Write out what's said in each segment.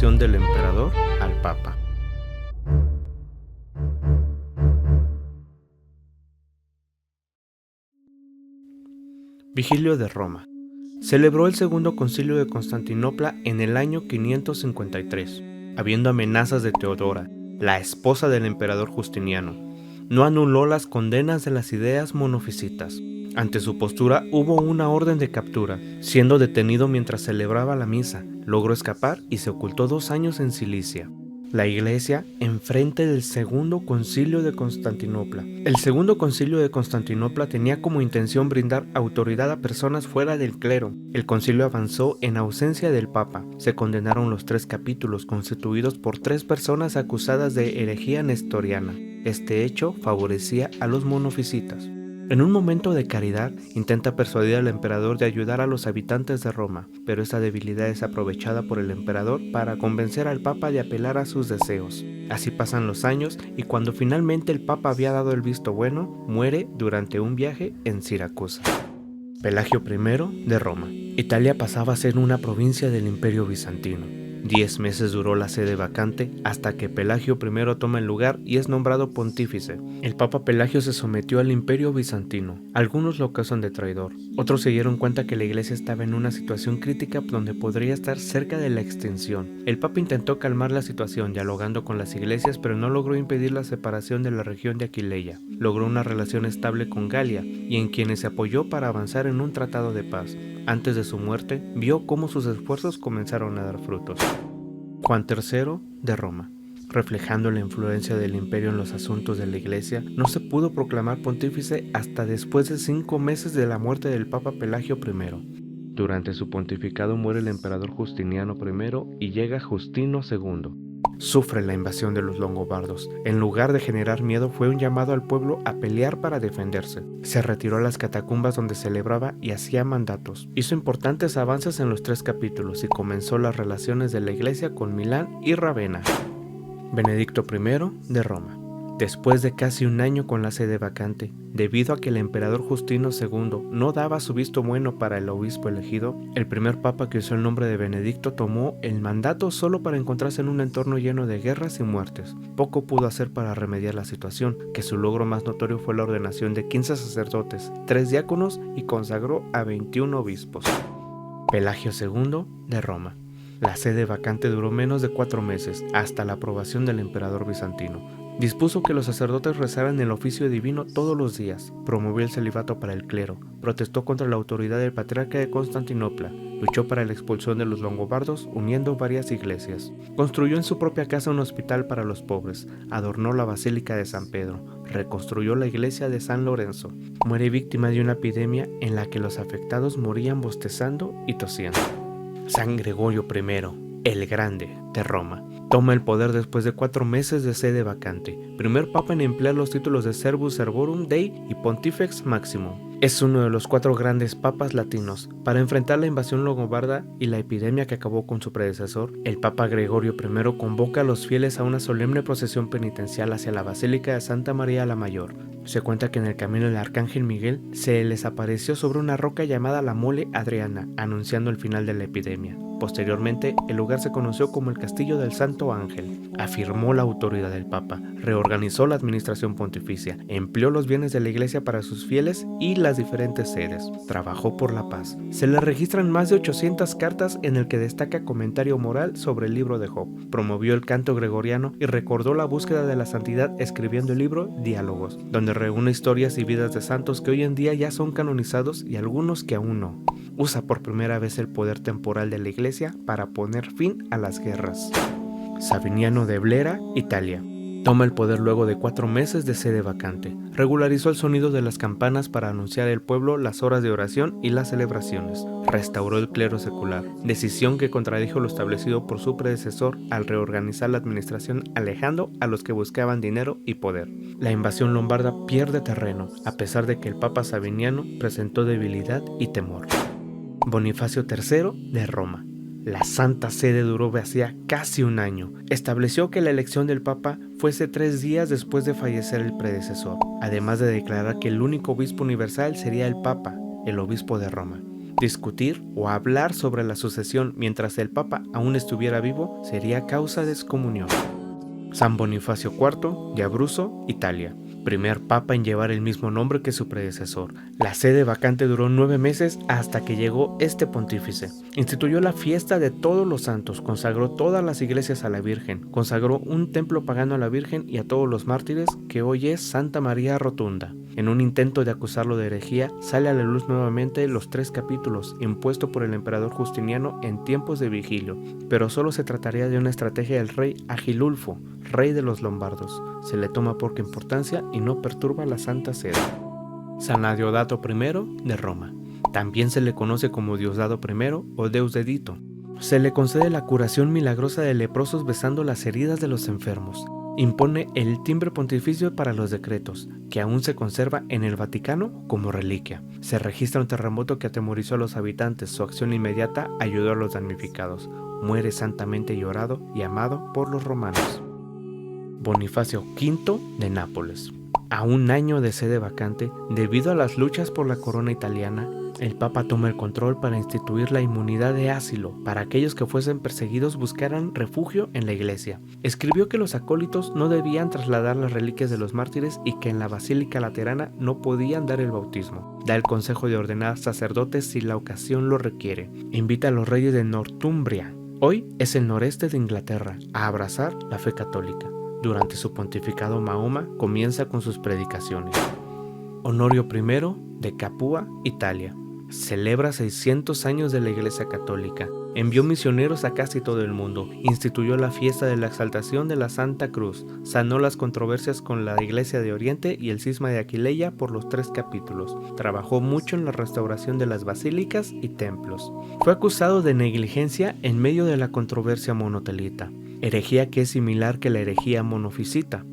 sucesión del emperador al papa. Vigilio de Roma. Celebró el segundo concilio de Constantinopla en el año 553, habiendo amenazas de Teodora, la esposa del emperador Justiniano. No anuló las condenas de las ideas monofisitas. Ante su postura hubo una orden de captura. Siendo detenido mientras celebraba la misa, logró escapar y se ocultó 2 años en Cilicia. La Iglesia enfrente del Segundo Concilio de Constantinopla. El Segundo Concilio de Constantinopla tenía como intención brindar autoridad a personas fuera del clero. El concilio avanzó en ausencia del Papa. Se condenaron los 3 capítulos constituidos por 3 personas acusadas de herejía nestoriana. Este hecho favorecía a los monofisitas. En un momento de caridad, intenta persuadir al emperador de ayudar a los habitantes de Roma, pero esta debilidad es aprovechada por el emperador para convencer al papa de apelar a sus deseos. Así pasan los años y cuando finalmente el papa había dado el visto bueno, muere durante un viaje en Siracusa. Pelagio I de Roma. Italia pasaba a ser una provincia del Imperio Bizantino. 10 meses duró la sede vacante hasta que Pelagio I toma el lugar y es nombrado pontífice. El Papa Pelagio se sometió al Imperio Bizantino. Algunos lo acusan de traidor. Otros se dieron cuenta que la iglesia estaba en una situación crítica donde podría estar cerca de la extinción. El Papa intentó calmar la situación dialogando con las iglesias, pero no logró impedir la separación de la región de Aquileia. Logró una relación estable con Galia y en quienes se apoyó para avanzar en un tratado de paz. Antes de su muerte, vio cómo sus esfuerzos comenzaron a dar frutos. Juan III de Roma. Reflejando la influencia del imperio en los asuntos de la iglesia, no se pudo proclamar pontífice hasta después de 5 meses de la muerte del Papa Pelagio I. Durante su pontificado muere el emperador Justiniano I y llega Justino II. Sufre la invasión de los longobardos. En lugar de generar miedo, fue un llamado al pueblo a pelear para defenderse. Se retiró a las catacumbas donde celebraba y hacía mandatos. Hizo importantes avances en los 3 capítulos y comenzó las relaciones de la iglesia con Milán y Ravenna. Benedicto I de Roma. Después de casi un año con la sede vacante, debido a que el emperador Justino II no daba su visto bueno para el obispo elegido, el primer papa que usó el nombre de Benedicto tomó el mandato solo para encontrarse en un entorno lleno de guerras y muertes. Poco pudo hacer para remediar la situación, que su logro más notorio fue la ordenación de 15 sacerdotes, 3 diáconos y consagró a 21 obispos. Pelagio II de Roma. La sede vacante duró menos de 4 meses, hasta la aprobación del emperador bizantino. Dispuso que los sacerdotes rezaran el oficio divino todos los días, promovió el celibato para el clero, protestó contra la autoridad del patriarca de Constantinopla, luchó para la expulsión de los longobardos uniendo varias iglesias, construyó en su propia casa un hospital para los pobres, adornó la basílica de San Pedro, reconstruyó la iglesia de San Lorenzo, muere víctima de una epidemia en la que los afectados morían bostezando y tosiendo. San Gregorio I, el Grande, de Roma. Toma el poder después de 4 meses de sede vacante. Primer papa en emplear los títulos de Servus Servorum Dei y Pontifex Maximum. Es uno de los 4 grandes papas latinos. Para enfrentar la invasión longobarda y la epidemia que acabó con su predecesor, el Papa Gregorio I convoca a los fieles a una solemne procesión penitencial hacia la Basílica de Santa María la Mayor. Se cuenta que en el camino el arcángel Miguel se les apareció sobre una roca llamada la Mole Adriana, anunciando el final de la epidemia. Posteriormente, el lugar se conoció como el Castillo del Santo Ángel. Afirmó la autoridad del Papa, reorganizó la administración pontificia, empleó los bienes de la iglesia para sus fieles y las diferentes sedes. Trabajó por la paz. Se le registran más de 800 cartas en el que destaca comentario moral sobre el libro de Job. Promovió el canto gregoriano y recordó la búsqueda de la santidad escribiendo el libro Diálogos, donde reúne historias y vidas de santos que hoy en día ya son canonizados y algunos que aún no. Usa por primera vez el poder temporal de la iglesia para poner fin a las guerras. Sabiniano de Blera, Italia. Toma el poder luego de 4 meses de sede vacante. Regularizó el sonido de las campanas para anunciar al pueblo las horas de oración y las celebraciones. Restauró el clero secular, decisión que contradijo lo establecido por su predecesor al reorganizar la administración alejando a los que buscaban dinero y poder. La invasión lombarda pierde terreno, a pesar de que el Papa Sabiniano presentó debilidad y temor. Bonifacio III de Roma. La Santa Sede duró hacía casi un año. Estableció que la elección del Papa fuese 3 días después de fallecer el predecesor, además de declarar que el único obispo universal sería el Papa, el obispo de Roma. Discutir o hablar sobre la sucesión mientras el Papa aún estuviera vivo sería causa de excomunión. San Bonifacio IV de Abruzzo, Italia. Primer papa en llevar el mismo nombre que su predecesor. La sede vacante duró 9 meses hasta que llegó este pontífice. Instituyó la fiesta de todos los santos, consagró todas las iglesias a la Virgen, consagró un templo pagano a la Virgen y a todos los mártires, que hoy es Santa María Rotunda. En un intento de acusarlo de herejía, sale a la luz nuevamente los 3 capítulos impuesto por el emperador Justiniano en tiempos de Vigilio, pero solo se trataría de una estrategia del rey Agilulfo, rey de los lombardos. Se le toma poca importancia y no perturba la Santa Sede. San Adeodato I de Roma. También se le conoce como Diosdado I o Deus Dedito. Se le concede la curación milagrosa de leprosos besando las heridas de los enfermos. Impone el timbre pontificio para los decretos, que aún se conserva en el Vaticano como reliquia. Se registra un terremoto que atemorizó a los habitantes. Su acción inmediata ayudó a los damnificados. Muere santamente llorado y amado por los romanos. Bonifacio V de Nápoles. A un año de sede vacante, debido a las luchas por la corona italiana, el Papa toma el control para instituir la inmunidad de asilo para aquellos que fuesen perseguidos buscaran refugio en la iglesia. Escribió que los acólitos no debían trasladar las reliquias de los mártires y que en la Basílica Laterana no podían dar el bautismo. Da el consejo de ordenar sacerdotes si la ocasión lo requiere. Invita a los reyes de Northumbria, hoy es el noreste de Inglaterra, a abrazar la fe católica. Durante su pontificado, Mahoma comienza con sus predicaciones. Honorio I de Capua, Italia. Celebra 600 años de la Iglesia Católica. Envió misioneros a casi todo el mundo. Instituyó la fiesta de la exaltación de la Santa Cruz. Sanó las controversias con la Iglesia de Oriente y el cisma de Aquileia por los 3 capítulos. Trabajó mucho en la restauración de las basílicas y templos. Fue acusado de negligencia en medio de la controversia monotelita, herejía que es similar que la herejía monofisita.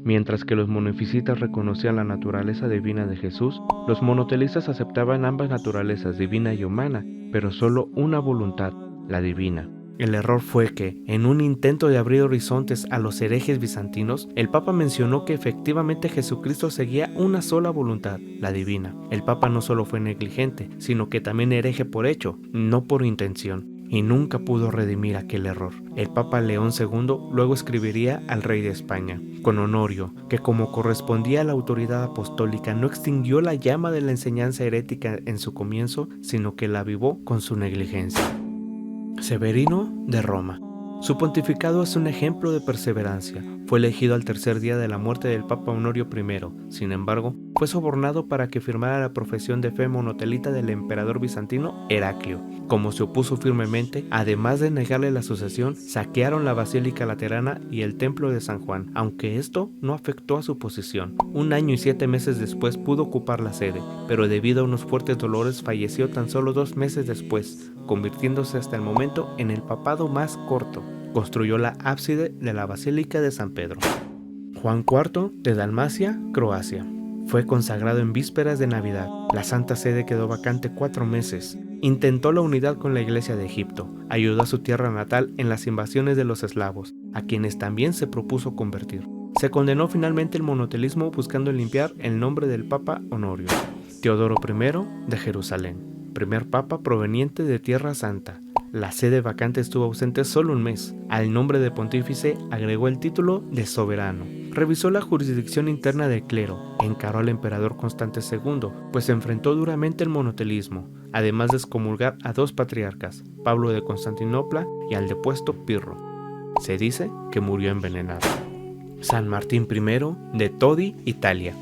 Mientras que los monofisitas reconocían la naturaleza divina de Jesús, los monotelistas aceptaban ambas naturalezas, divina y humana, pero solo una voluntad, la divina. El error fue que, en un intento de abrir horizontes a los herejes bizantinos, el Papa mencionó que efectivamente Jesucristo seguía una sola voluntad, la divina. El Papa no solo fue negligente, sino que también hereje por hecho, no por intención, y nunca pudo redimir aquel error. El Papa León II luego escribiría al rey de España, con Honorio, que como correspondía a la autoridad apostólica no extinguió la llama de la enseñanza herética en su comienzo, sino que la avivó con su negligencia. Severino de Roma. Su pontificado es un ejemplo de perseverancia. Fue elegido al tercer día de la muerte del Papa Honorio I. Sin embargo, fue sobornado para que firmara la profesión de fe monotelita del emperador bizantino Heraclio. Como se opuso firmemente, además de negarle la sucesión, saquearon la Basílica Laterana y el Templo de San Juan, aunque esto no afectó a su posición. 1 año y 7 meses después pudo ocupar la sede, pero debido a unos fuertes dolores falleció tan solo 2 meses después, convirtiéndose hasta el momento en el papado más corto. Construyó la ábside de la Basílica de San Pedro. Juan IV de Dalmacia, Croacia. Fue consagrado en vísperas de Navidad. La Santa Sede quedó vacante 4 meses. Intentó la unidad con la Iglesia de Egipto. Ayudó a su tierra natal en las invasiones de los eslavos, a quienes también se propuso convertir. Se condenó finalmente el monotelismo buscando limpiar el nombre del Papa Honorio. Teodoro I de Jerusalén. Primer Papa proveniente de Tierra Santa. La sede vacante estuvo ausente solo 1 mes. Al nombre de pontífice agregó el título de soberano. Revisó la jurisdicción interna del clero, encaró al emperador Constante II, pues enfrentó duramente el monotelismo, además de excomulgar a 2 patriarcas, Pablo de Constantinopla y al depuesto Pirro. Se dice que murió envenenado. San Martín I de Todi, Italia.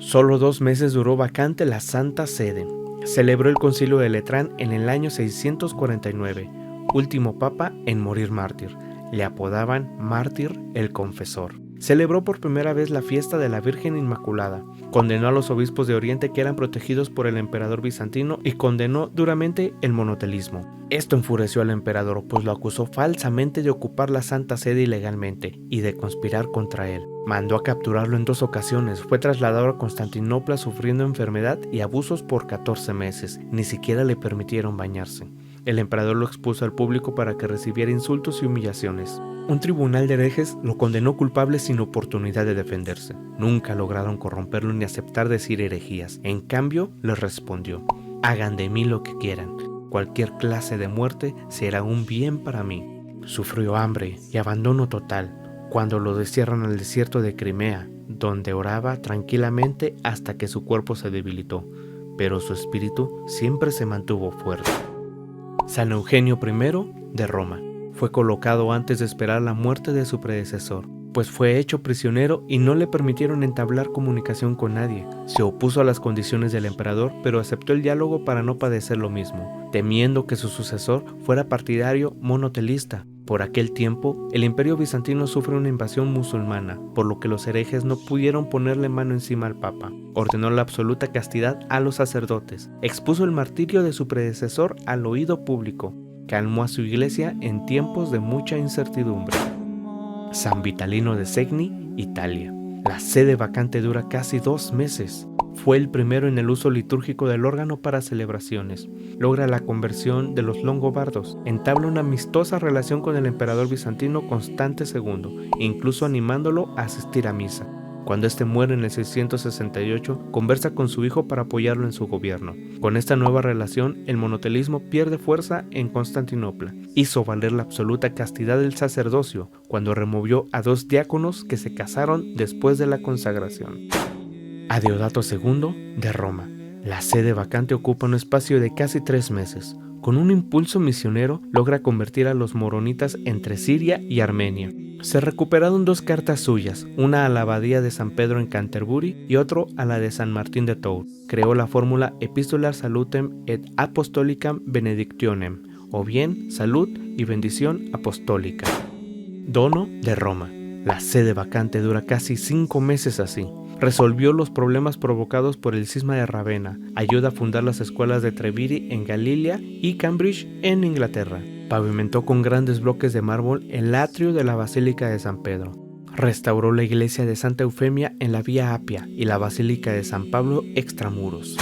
Solo 2 meses duró vacante la Santa Sede. Celebró el Concilio de Letrán en el año 649, último papa en morir mártir. Le apodaban Mártir el Confesor. Celebró por primera vez la fiesta de la Virgen Inmaculada. Condenó a los obispos de Oriente que eran protegidos por el emperador bizantino y condenó duramente el monotelismo. Esto enfureció al emperador, pues lo acusó falsamente de ocupar la Santa Sede ilegalmente y de conspirar contra él. Mandó a capturarlo en 2 ocasiones. Fue trasladado a Constantinopla sufriendo enfermedad y abusos por 14 meses. Ni siquiera le permitieron bañarse. El emperador lo expuso al público para que recibiera insultos y humillaciones. Un tribunal de herejes lo condenó culpable sin oportunidad de defenderse. Nunca lograron corromperlo ni aceptar decir herejías. En cambio, les respondió: Hagan de mí lo que quieran. Cualquier clase de muerte será un bien para mí. Sufrió hambre y abandono total cuando lo destierran al desierto de Crimea, donde oraba tranquilamente hasta que su cuerpo se debilitó, pero su espíritu siempre se mantuvo fuerte. San Eugenio I de Roma fue colocado antes de esperar la muerte de su predecesor, pues fue hecho prisionero y no le permitieron entablar comunicación con nadie. Se opuso a las condiciones del emperador, pero aceptó el diálogo para no padecer lo mismo, temiendo que su sucesor fuera partidario monotelista. Por aquel tiempo, el Imperio Bizantino sufre una invasión musulmana, por lo que los herejes no pudieron ponerle mano encima al Papa. Ordenó la absoluta castidad a los sacerdotes, expuso el martirio de su predecesor al oído público, calmó a su iglesia en tiempos de mucha incertidumbre. San Vitalino de Segni, Italia. La sede vacante dura casi 2 meses. Fue el primero en el uso litúrgico del órgano para celebraciones. Logra la conversión de los longobardos. Entabla una amistosa relación con el emperador bizantino Constante II, incluso animándolo a asistir a misa. Cuando este muere en el 668, conversa con su hijo para apoyarlo en su gobierno. Con esta nueva relación, el monotelismo pierde fuerza en Constantinopla. Hizo valer la absoluta castidad del sacerdocio cuando removió a 2 diáconos que se casaron después de la consagración. A Deodato II de Roma. La sede vacante ocupa un espacio de casi 3 meses. Con un impulso misionero, logra convertir a los moronitas entre Siria y Armenia. Se recuperaron 2 cartas suyas, una a la abadía de San Pedro en Canterbury y otro a la de San Martín de Tours. Creó la fórmula Epistola Salutem et Apostolicam Benedictionem, o bien Salud y Bendición Apostólica. Dono de Roma. La sede vacante dura casi 5 meses así. Resolvió los problemas provocados por el cisma de Ravenna, ayuda a fundar las escuelas de Treviri en Galicia y Cambridge en Inglaterra. Pavimentó con grandes bloques de mármol el atrio de la Basílica de San Pedro. Restauró la iglesia de Santa Eufemia en la Vía Apia y la Basílica de San Pablo extramuros.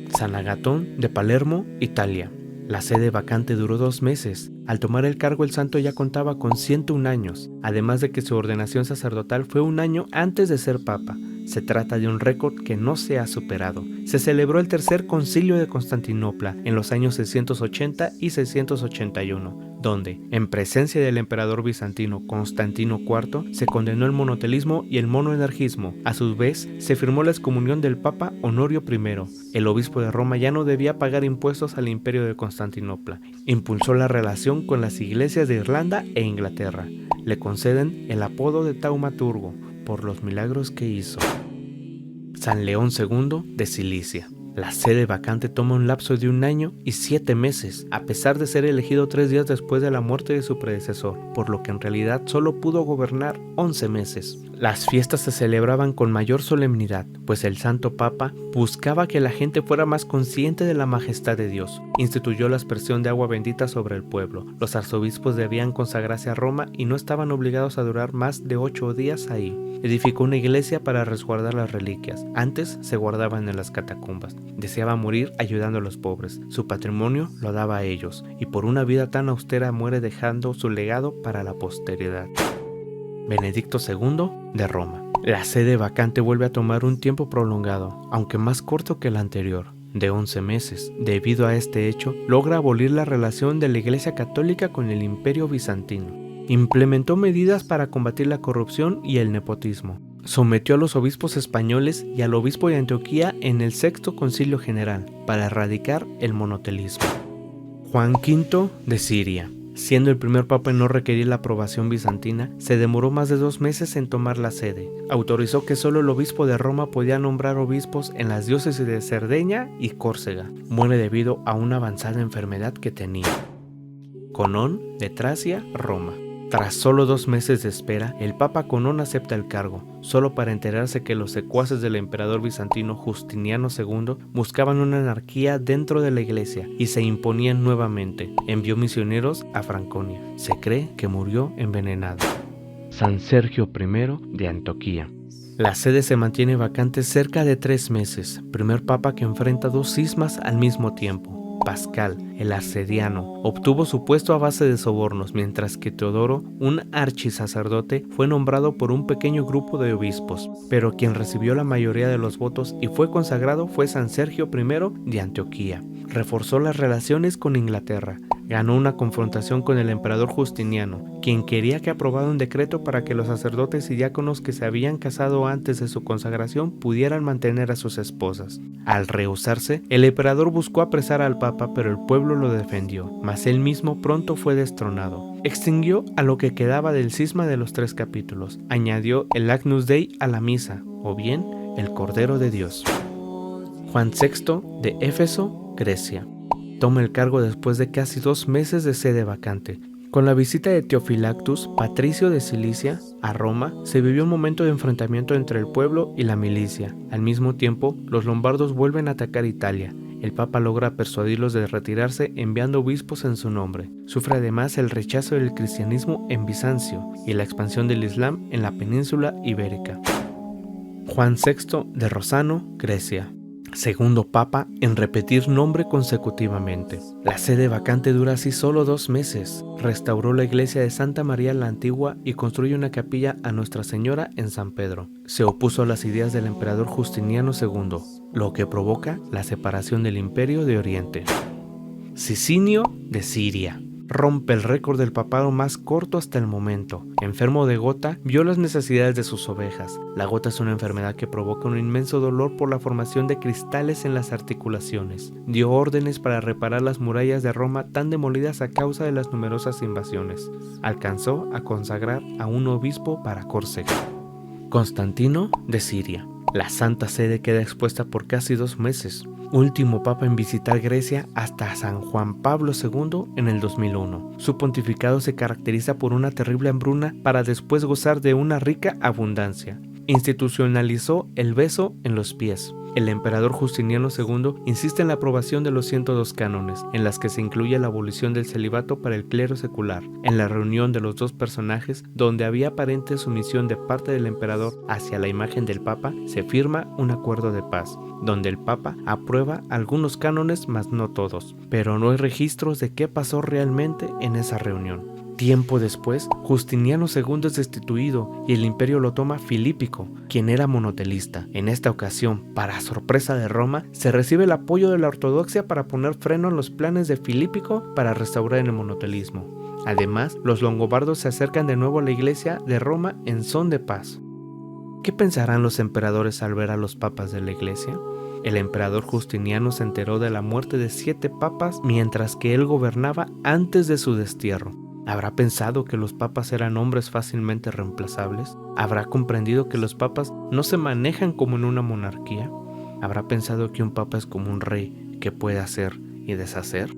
San Agatón de Palermo, Italia. La sede vacante duró 2 meses. Al tomar el cargo, el santo ya contaba con 101 años, además de que su ordenación sacerdotal fue 1 año antes de ser papa. Se trata de un récord que no se ha superado. Se celebró el Tercer Concilio de Constantinopla en los años 680 y 681, donde, en presencia del emperador bizantino Constantino IV, se condenó el monotelismo y el monoenergismo. A su vez, se firmó la excomunión del Papa Honorio I. El obispo de Roma ya no debía pagar impuestos al imperio de Constantinopla. Impulsó la relación con las iglesias de Irlanda e Inglaterra. Le conceden el apodo de taumaturgo por los milagros que hizo. San León II de Cilicia. La sede vacante toma un lapso de 1 año y 7 meses, a pesar de ser elegido 3 días después de la muerte de su predecesor, por lo que en realidad solo pudo gobernar 11 meses. Las fiestas se celebraban con mayor solemnidad, pues el Santo Papa buscaba que la gente fuera más consciente de la majestad de Dios. Instituyó la aspersión de agua bendita sobre el pueblo. Los arzobispos debían consagrarse a Roma y no estaban obligados a durar más de 8 días ahí. Edificó una iglesia para resguardar las reliquias. Antes se guardaban en las catacumbas. Deseaba morir ayudando a los pobres. Su patrimonio lo daba a ellos, y por una vida tan austera muere dejando su legado para la posteridad. Benedicto II de Roma. La sede vacante vuelve a tomar un tiempo prolongado, aunque más corto que el anterior, de 11 meses. Debido a este hecho, logra abolir la relación de la Iglesia Católica con el Imperio Bizantino. Implementó medidas para combatir la corrupción y el nepotismo. Sometió a los obispos españoles y al obispo de Antioquía en el Sexto Concilio General para erradicar el monotelismo. Juan V de Siria. Siendo el primer papa en no requerir la aprobación bizantina, se demoró más de 2 meses en tomar la sede. Autorizó que solo el obispo de Roma podía nombrar obispos en las diócesis de Cerdeña y Córcega. Muere debido a una avanzada enfermedad que tenía. Conón de Tracia, Roma. Tras solo 2 meses de espera, el Papa Conón acepta el cargo, solo para enterarse que los secuaces del emperador bizantino Justiniano II buscaban una anarquía dentro de la iglesia y se imponían nuevamente. Envió misioneros a Franconia. Se cree que murió envenenado. San Sergio I de Antioquía. La sede se mantiene vacante cerca de 3 meses, primer papa que enfrenta 2 cismas al mismo tiempo. Pascal, el arcediano, obtuvo su puesto a base de sobornos, mientras que Teodoro, un archisacerdote, fue nombrado por un pequeño grupo de obispos, pero quien recibió la mayoría de los votos y fue consagrado fue San Sergio I de Antioquía. Reforzó las relaciones con Inglaterra, ganó una confrontación con el emperador Justiniano, quien quería que aprobara un decreto para que los sacerdotes y diáconos que se habían casado antes de su consagración pudieran mantener a sus esposas. Al rehusarse, el emperador buscó apresar al papa, pero el pueblo lo defendió, mas él mismo pronto fue destronado. Extinguió a lo que quedaba del cisma de los 3 capítulos, añadió el Agnus Dei a la misa, o bien el Cordero de Dios. Juan VI de Éfeso, Grecia. Toma el cargo después de casi 2 meses de sede vacante. Con la visita de Theophylactus, patricio de Cilicia, a Roma, se vivió un momento de enfrentamiento entre el pueblo y la milicia. Al mismo tiempo, los lombardos vuelven a atacar Italia. El Papa logra persuadirlos de retirarse enviando obispos en su nombre. Sufre además el rechazo del cristianismo en Bizancio y la expansión del Islam en la península ibérica. Juan VI de Rosano, Grecia. Segundo papa en repetir nombre consecutivamente. La sede vacante dura así solo 2 meses. Restauró la iglesia de Santa María la Antigua y construye una capilla a Nuestra Señora en San Pedro. Se opuso a las ideas del emperador Justiniano II, lo que provoca la separación del Imperio de Oriente. Sicinio de Siria. Rompe el récord del papado más corto hasta el momento. Enfermo de gota, vio las necesidades de sus ovejas. La gota es una enfermedad que provoca un inmenso dolor por la formación de cristales en las articulaciones. Dio órdenes para reparar las murallas de Roma tan demolidas a causa de las numerosas invasiones. Alcanzó a consagrar a un obispo para Córcega. Constantino de Siria. La Santa Sede queda expuesta por casi 2 meses. Último papa en visitar Grecia hasta San Juan Pablo II en el 2001. Su pontificado se caracteriza por una terrible hambruna para después gozar de una rica abundancia. Institucionalizó el beso en los pies. El emperador Justiniano II insiste en la aprobación de los 102 cánones, en las que se incluye la abolición del celibato para el clero secular. En la reunión de los 2 personajes, donde había aparente sumisión de parte del emperador hacia la imagen del papa, se firma un acuerdo de paz, donde el papa aprueba algunos cánones, mas no todos. Pero no hay registros de qué pasó realmente en esa reunión. Tiempo después, Justiniano II es destituido y el imperio lo toma Filípico, quien era monotelista. En esta ocasión, para sorpresa de Roma, se recibe el apoyo de la ortodoxia para poner freno a los planes de Filípico para restaurar el monotelismo. Además, los longobardos se acercan de nuevo a la iglesia de Roma en son de paz. ¿Qué pensarán los emperadores al ver a los papas de la iglesia? El emperador Justiniano se enteró de la muerte de 7 papas mientras que él gobernaba antes de su destierro. ¿Habrá pensado que los papas eran hombres fácilmente reemplazables? ¿Habrá comprendido que los papas no se manejan como en una monarquía? ¿Habrá pensado que un papa es como un rey que puede hacer y deshacer?